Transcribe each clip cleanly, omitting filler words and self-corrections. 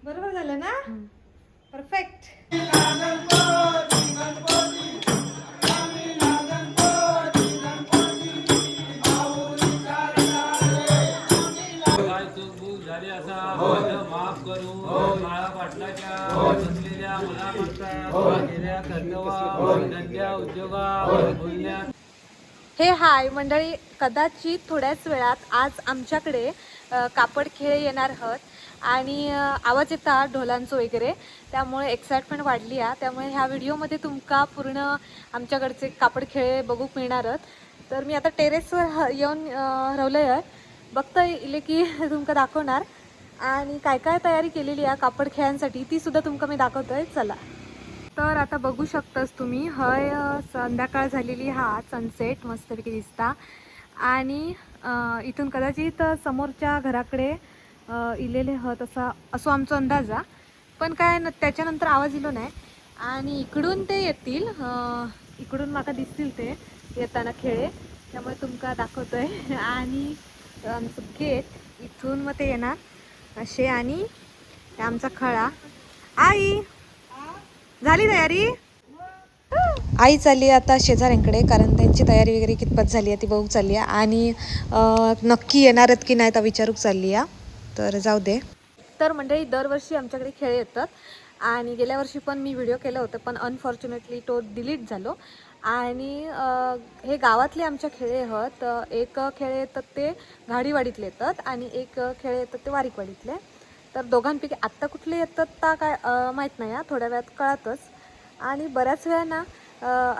बरोबर झालं ना? परफेक्ट. माफ करून काळा पाटलाच्या बसलेल्या मुलामागचा केलेल्या धंद्या उद्योगा बोलण्या. हे हाय मंडळी, कदाचित थोड्याच वेळात आज आमच्याकडे कापड खेळ येणार आहोत आणि आवाज येता ढोलांचं वगैरे, त्यामुळे एक्साइटमेंट वाढली आहे. त्यामुळे ह्या व्हिडिओमध्ये तुमका पूर्ण आमच्याकडचे कापड खेळ बघूक मिळणार आहेत. तर मी आता टेरेसवर येऊन राहिलो आहे, बघता इले की तुमका दाखवणार आणि काय काय तयारी केलेली आहे कापड खेळांसाठी ती सुद्धा तुमका मी दाखवतोय. चला. तर आता बघू शकतास तुम्ही, हय संध्याकाळ झालेली, हा सनसेट मस्तपैकी दिसता आणि इथून कदाचित समोरच्या घराकडे इलेले हत असा असो आमचा अंदाज आहे. पण काय त्याच्यानंतर आवाज इलो नाही आणि इकडून ते येतील, इकडून माका दिसतील ते येताना खेळे, त्यामुळे तुमका दाखवतोय. आणि आमचं गेट इथून मग ते येणार असे आणि आमचा खळा. आई झाली तयारी? आई चालली आता शेजाऱ्यांकडे, कारण त्यांची तयारी वगैरे कितपत झाली आहे ती बघूक चालली आहे आणि नक्की येणार आहेत की नाही तर विचारूक चालली आहे. तर जाऊ दे. तर मंडळी, दरवर्षी आमच्याकडे खेळ येतात आणि गेल्या वर्षी पण मी व्हिडिओ केलं होतं, पण अनफॉर्च्युनेटली तो डिलीट झालो. आणि हे गावातले आमच्या खेळे आहेत. एक खेळ येतात ते घाडीवाडीतले येतात आणि एक खेळ येतात ते वारीकवाडीतले. तर दोघांपैकी आत्ता कुठले येतात ता काय माहीत नाही, थोड्या वेळात कळतच. आणि बऱ्याच वेळा ना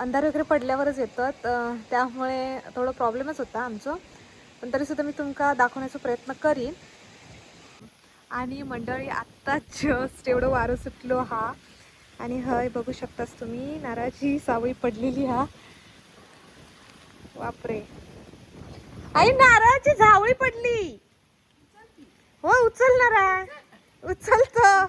अंधार वगैरे पडल्यावरच येतात, त्यामुळे थोडं प्रॉब्लेमच होता आमचं, पण तरीसुद्धा मी तुमका दाखवण्याचा प्रयत्न करीन. आणि मंडळी, आत्ताच जस्ट एवढं वारं सुटलो हा आणि हय बघू शकतास तुम्ही, नारळाची सावळी पडलेली हा. बापरे, आई नारळाची झावळी पडली. हो उचलणार आहे, उचलतो.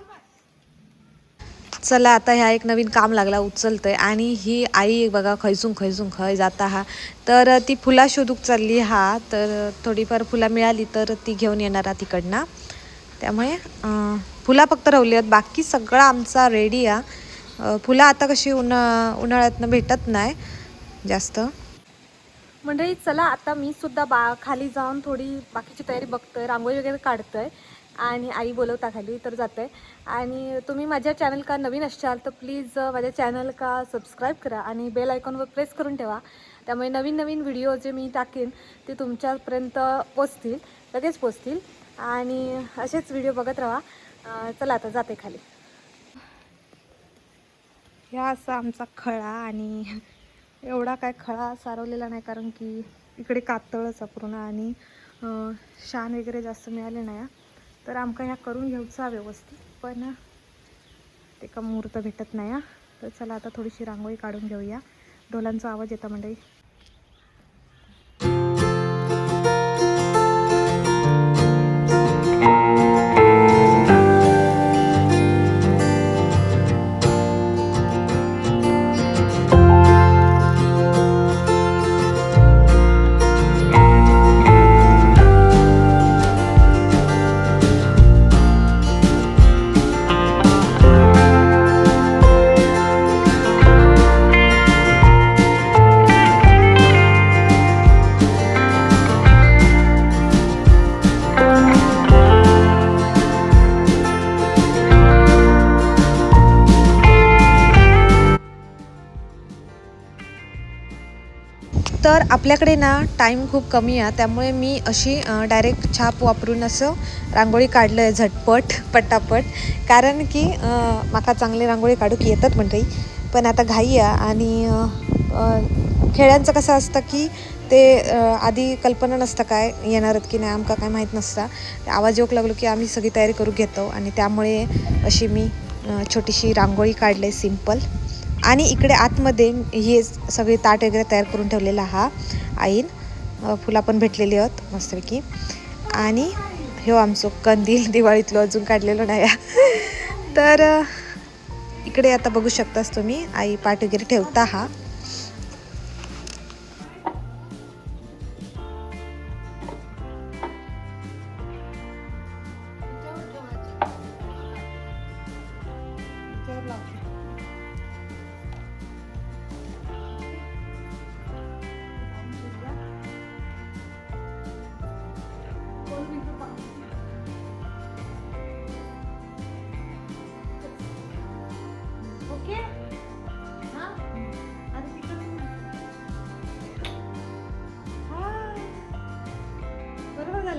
चला, आता ह्या एक नवीन काम लागला, उचलतंय. आणि ही आई बघा खैसून खय जाता हा, तर ती फुला शोधूक चालली हा. तर थोडीफार फुला मिळाली तर ती घेऊन येणार आहे तिकडनं, त्यामुळे फुला फक्त रवली आहेत, बाकी सगळं आमचा रेडी आहे. फुलं आता कशी उन्हाळ्यातनं भेटत नाही जास्त. मंडळी चला, आता मी सुद्धा खाली जाऊन थोडी बाकीची तयारी बघतोय, रांगोळी वगैरे काढतोय आणि आई बोलवता खाली तर जातोय. आणि तुम्ही माझ्या चॅनल का नवीन असाल तर प्लीज माझ्या चॅनल का सबस्क्राईब करा आणि बेल आयकॉनवर प्रेस करून ठेवा, त्यामुळे नवीन नवीन व्हिडिओ जे मी टाकेन ते तुमच्यापर्यंत पोचतील, लगेच पोचतील. आणि असेच व्हिडिओ बघत राहा. चला आता जाते खाली. ह्या असा आमचा खळा आणि एवढा काय खळा सारवलेला नाही, कारण की इकडे कातळच पूर्ण आणि शान वगैरे जास्त मिळाले नाही, तर आमका ह्या करून घ्यायचा व्यवस्थित, पण ते का मुहूर्त भेटत नाही. तर चला आता थोडीशी रांगोळी काढून घेऊया. ढोलांचा आवाज येता मंडळी. तर आपल्याकडे ना टाईम खूप कमी आहे, त्यामुळे मी अशी डायरेक्ट छाप वापरून असं रांगोळी काढलं आहे झटपट पटापट, कारण की माका चांगली रांगोळी काढूक येतात मंडळी, पण आता घाई आहे. आणि खेळांचं कसं असतं की ते आधी कल्पना नसतं काय येणार आहेत की नाही, आमका काय माहीत नसतं. आवाज येऊक लागलो की आम्ही सगळी तयारी करू घेतो आणि त्यामुळे अशी मी छोटीशी रांगोळी काढले सिंपल. आणि इकडे आतमध्ये हे सगळे ताट वगैरे तयार करून ठेवलेला हा आईन, फुला पण भेटलेली आहेत मस्तपैकी. आणि हे आमचं कंदील दिवाळीतलं अजून काढलेलं नाही तर इकडे आता बघू शकतास तुम्ही, आई पाट वगैरे ठेवता हा.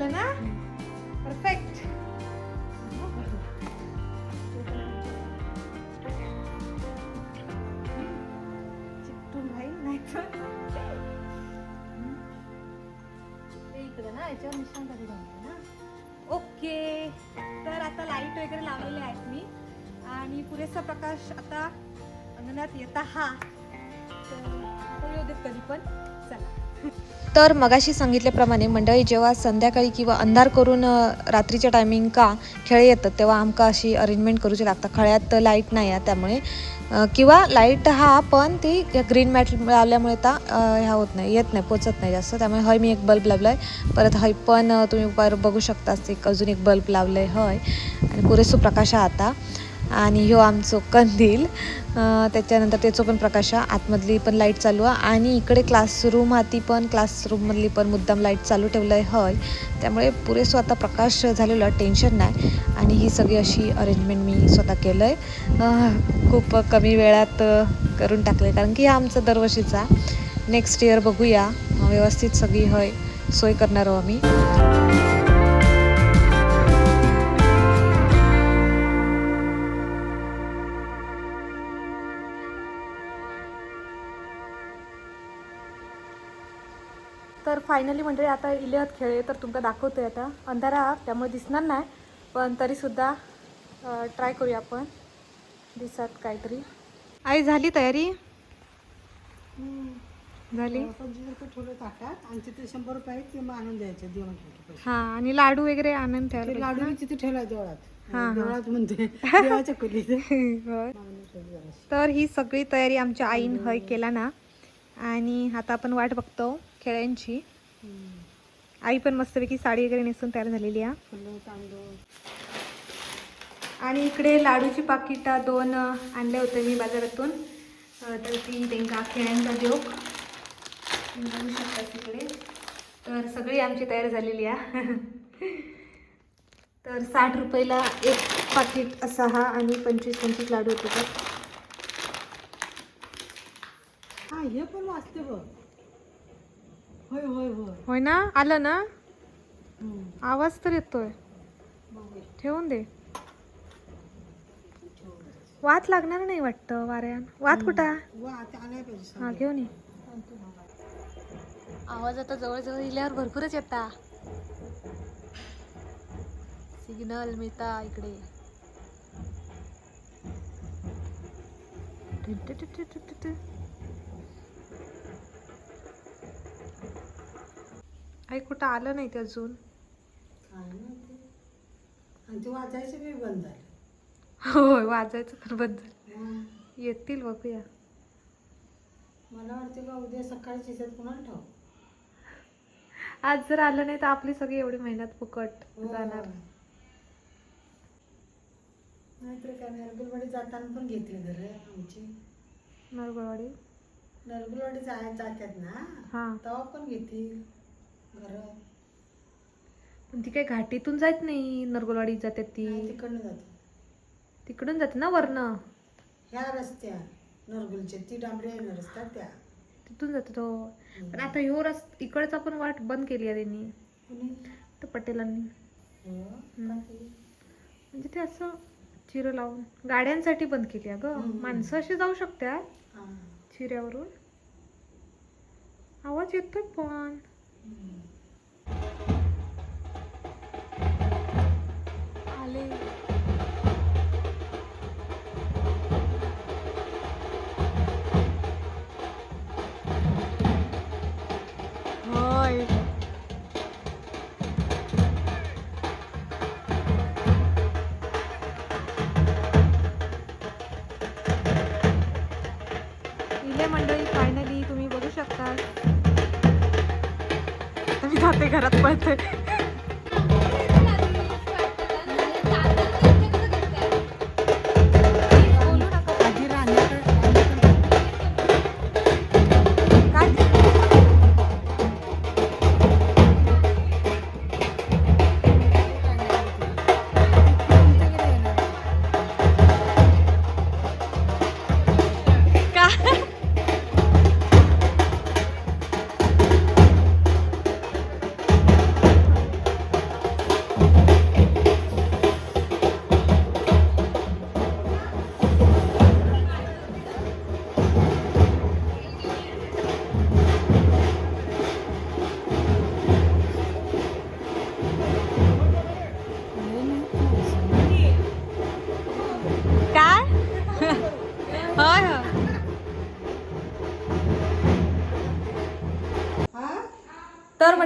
झालं ना परफेक्ट. चिकटून राहील नाही तर इकडे ना याच्यावर निशाण कधी ना. ओके, तर आता लाईट वगैरे लावलेले आहेत मी आणि पुरेसा प्रकाश आता अंगणात येत हा, तर येऊ देत कधी पण. चला. तर मगाशी सांगितल्याप्रमाणे मंडळी जेव्हा संध्याकाळी किंवा अंधार करून रात्रीच्या टायमिंग का खेळ येतात तेव्हा आमका अशी अरेंजमेंट करूची लागतात. खळ्यात लाईट नाही आहे त्यामुळे किंवा लाईट हा पण ती ग्रीन मॅट लावल्यामुळे ता ह्या होत नाही, येत नाही, पोचत नाही जास्त. त्यामुळे हय मी एक बल्ब लावला आहे. परत हय पण तुम्ही बघू शकता अजून एक बल्ब लावलं आहे हय आणि पुरेसो प्रकाश आहे आता. आणि ह्यो आमचो कंदील, त्याच्यानंतर त्याचो पण प्रकाश आतमधली पण लाईट चालू आहे आणि इकडे क्लासरूम हाती पण क्लासरूममधली पण मुद्दाम लाईट चालू ठेवलं आहे हय. त्यामुळे पुरेसो आता प्रकाश झालेला, टेन्शन नाही. आणि ही सगळी अशी अरेंजमेंट मी स्वतः केलं आहे, खूप कमी वेळात करून टाकलं आहे, कारण की हा आमचा दरवर्षीचा. नेक्स्ट इयर बघूया व्यवस्थित सगळी हय सोय करणार आहोत आम्ही. तर फायनली मंडळी आता इलेहत खेळ तर तुमका दाखवतोय. आता अंधारा आहात त्यामुळे दिसणार नाही, पण तरीसुद्धा ट्राय करूया आपण दिसत काहीतरी. आई झाली तयारी? झाली. ठेवलं ताटात आणि तिथे 100 रुपये आहेत ते मग आणून द्यायचे देवाला. हां, आणि लाडू वगैरे आणून ठेवायला लाडू मी तिथे ठेवला देवळात. हां, देवळात म्हणते देवाच्या खोलीत. होय. तर ही सगळी तयारी आमच्या आईन हय केला ना आणि आता आपण वाट बघतो खेळ्यांची. आई पण मस्तपैकी साडी वगैरे नेसून तयार झालेली आहे. फुलं तांदूळ आणि इकडे लाडूची पाकिटा 2 आणले होते मी बाजारातून. तर ती त्यांना खेळ्यांचा जोक बघू शकता तिकडे. तर सगळी आमची तयार झालेली आहे. तर 60 रुपयाला एक पाकिट असा हा आणि 25-25 लाडू होते. तर हा हे पण वाचते बघ. होय होय होय होय ना, आलं ना आवाज तर येतोय. ठेवून दे, वात लागणार नाही वाटतं वाऱ्यान. वात कुठं? वा ते आणाय पाहिजे. हा घेऊन ये. आवाज आता जवळजवळ इल्यावर भरपूरच येता. सिग्नल मिळता इकडे. आई कुठं आलं नाही ते अजून. आणि ते वाचायचं बी बंद झालं. होय, वाजायचं पण बंद झालं. येतील बघूया. मला वाटतं का उद्या सकाळची पुन्हा ठेव. आज जर आलं नाही तर आपली सगळी एवढी मेहनत फुकट जाणार. नाहीतर काय नरगुलवाडी जाताना पण घेतली घर आमची. नरगुलवाडी जातात ना हा, तेव्हा पण घेतील घर. पण ती काही घाटीतून जात नाही. नरगुलवाडी जातात ती तिकडनं जाते. तिकडून जाते ना वरनं. ह्या रस्त्या नरगुलच्या ती डांबरी आहे रस्ता त्या तिथून जातो तो. पण आता ह्यो इकडचा पण वाट बंद केली आहे त्यांनी, तर पटेलांनी. म्हणजे ते असं चिरं लावून गाड्यांसाठी बंद केली आहे ग. माणसं अशी जाऊ शकतात चिऱ्यावरून. आवाज येतोय पण. आले. होय, इले मंडळी फायनली तुम्ही बघू शकता. मी जाते घरात पळते.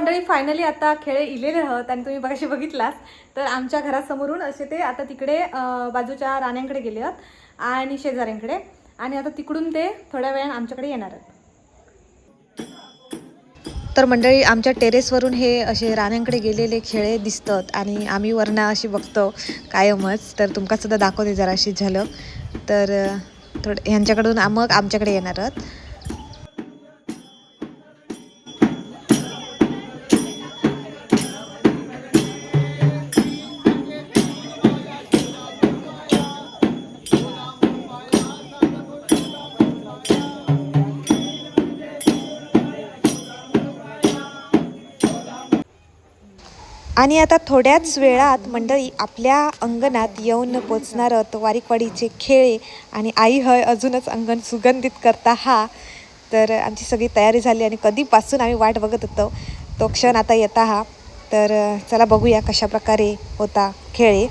मंडळी फायनली आता खेळ इलेले आहोत आणि तुम्ही बघाशी बघितलास तर आमच्या घरासमोरून असे ते आता तिकडे बाजूच्या राण्यांकडे गेले आहेत आणि शेजाऱ्यांकडे आणि आता तिकडून ते थोड्या वेळाने आमच्याकडे येणार आहेत. तर मंडळी आमच्या टेरेसवरून हे असे राण्यांकडे गेलेले खेळे दिसतात आणि आम्ही वरना अशी बघतो कायमच. तर तुमका सुद्धा दाखवते जराशी झालं तर थोडं ह्यांच्याकडून मग आमच्याकडे येणार आहोत. आणि आता थोड्याच वेळात मंडळी आपल्या अंगणात येऊन पोचणार आहोत वारीकवाडीचे खेळे आणि आई हय अजूनच अंगण सुगंधित करता हा. तर आमची सगळी तयारी झाली आणि कधीपासून आम्ही वाट बघत होतो तो क्षण आता येता हा. तर चला बघूया कशा प्रकारे होता खेळे.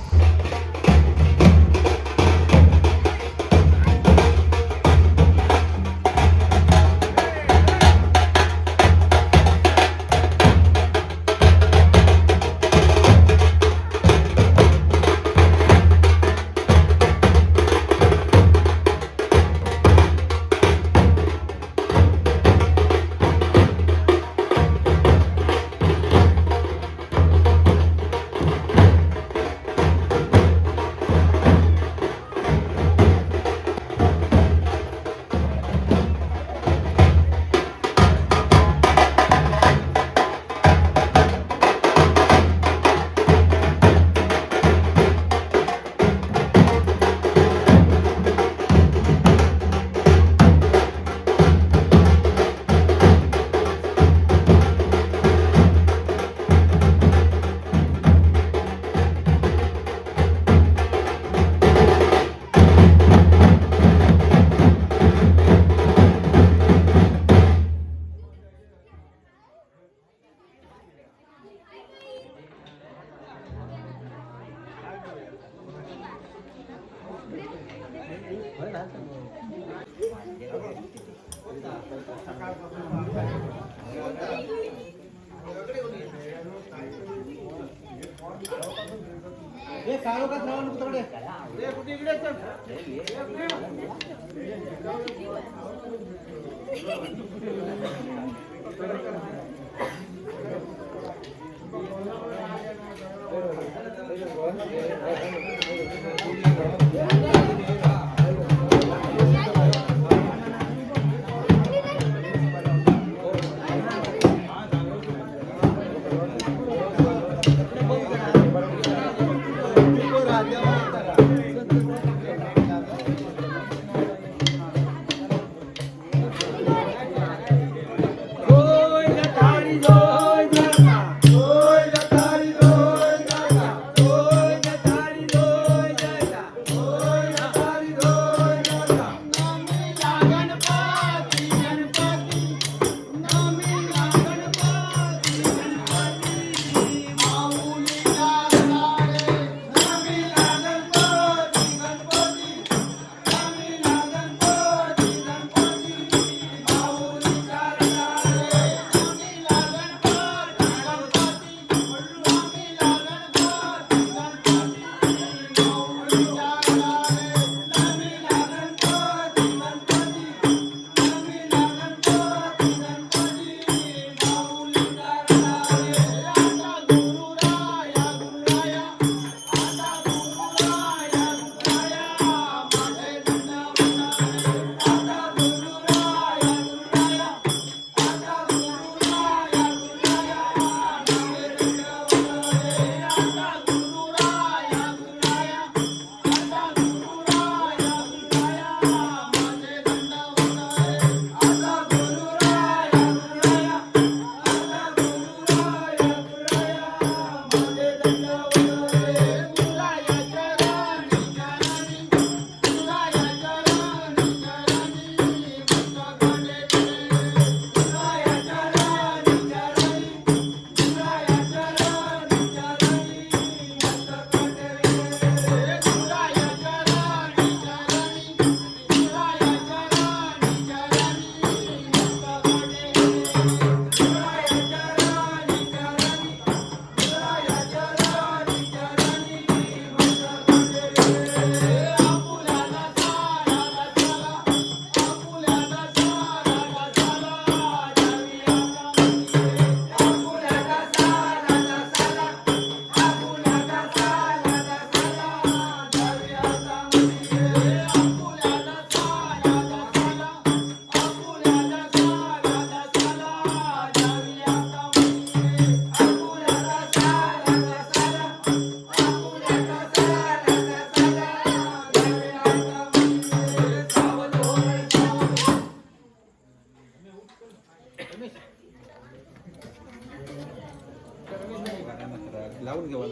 लावून घेवा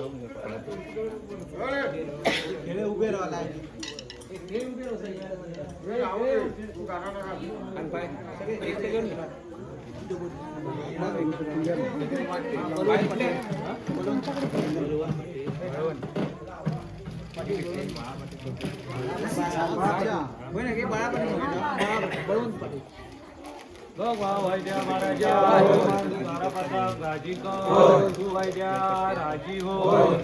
खेळे उभे राहिला एक सेकंड बघ वैद्या महाराजा राजी तू वैद्या राजी हो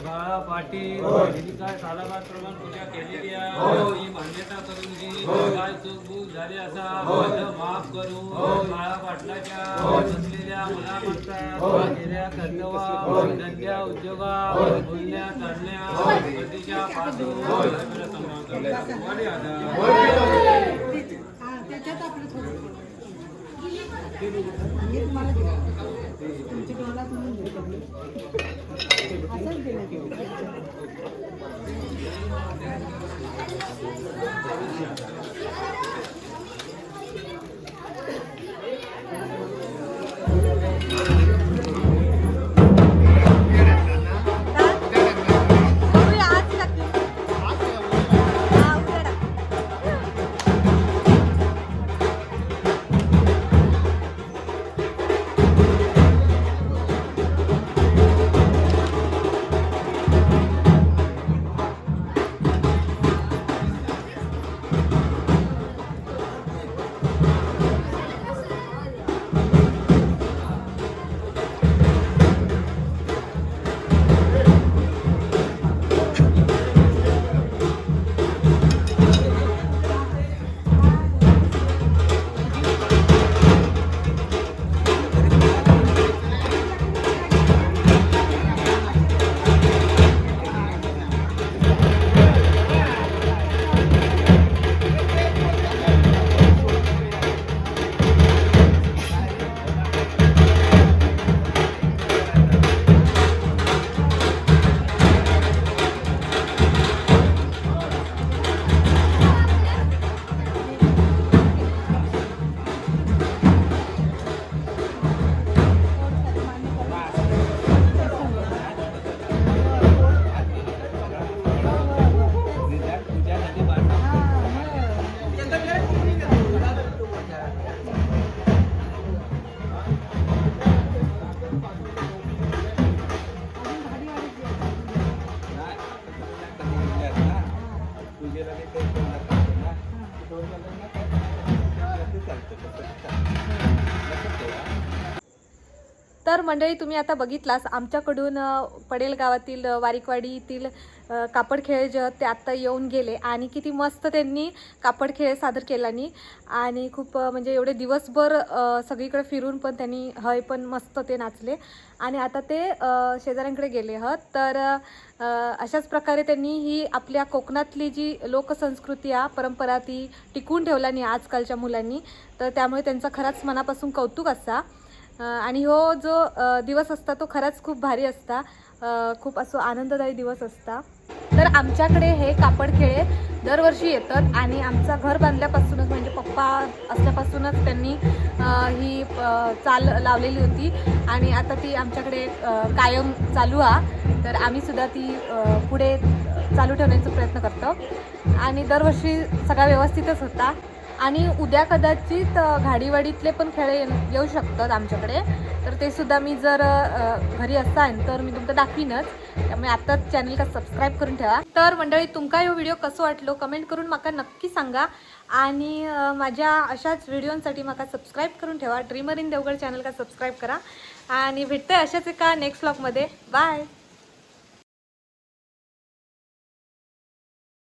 बाळा पाटील यांनी काय सालाबाद प्रमाण पूजा केलेली आहे ही मान्यता करून घे काय चूक झाली असा माफ करू बाळा पाटलाच्या असलेल्या मुलामागचा केल्या कर्तव्या धंद्या उद्योगा बोलण्या चालण्या पतीच्या पासून त्याच्यात आपलं थोडं हे तुम्हाला दिलं. तुमच्या डोळ्याला तुम्ही दिलं. असंच दिलं तर मंडळी तुम्ही आता बघितलास आमच्याकडून पडेल गावातील वारिकवाडीतील कापड खेळ जे ते आत्ता येऊन गेले आणि किती मस्त त्यांनी कापड खेळ सादर केलानी आणि खूप म्हणजे एवढे दिवसभर सगळीकडे फिरून पण त्यांनी हय पण मस्त ते नाचले आणि आता ते शेजाऱ्यांकडे गेले आहेत. तर अशाच प्रकारे त्यांनी ही आपल्या कोकणातली जी लोकसंस्कृती आहे परंपरा ती टिकवून ठेवल्यानी आजकालच्या मुलांनी. तर त्यामुळे त्यांचा खराच मनापासून कौतुक असा आणि हो जो दिवस असता तो खरंच खूप भारी असता, खूप असं आनंददायी दिवस असता. तर आमच्याकडे हे कापड खेळे दरवर्षी येतात आणि आमचा घर बांधल्यापासूनच म्हणजे पप्पा असल्यापासूनच त्यांनी ही चाल लावलेली होती आणि आता ती आमच्याकडे कायम चालू आहे. तर आम्हीसुद्धा ती पुढे चालू ठेवण्याचा प्रयत्न करतो आणि दरवर्षी सगळा व्यवस्थितच होता. आणि उद्या कदाचित घाडीवाडीतले पण खेळ येऊ शकतात आमच्याकडे. तर ते सुद्धा मी जर घरी असाल तर मी तुमचं दाखवीनच. त्यामुळे आताच चॅनलला सबस्क्राईब करून ठेवा. तर मंडळी तुमका हा व्हिडिओ कसं वाटलो कमेंट करून माका नक्की सांगा आणि माझ्या अशाच व्हिडिओंसाठी माका सबस्क्राईब करून ठेवा. ड्रीमर इन देवगड चॅनलला सबस्क्राईब करा आणि भेटतंय अशाच एका नेक्स्ट व्लॉगमध्ये. बाय.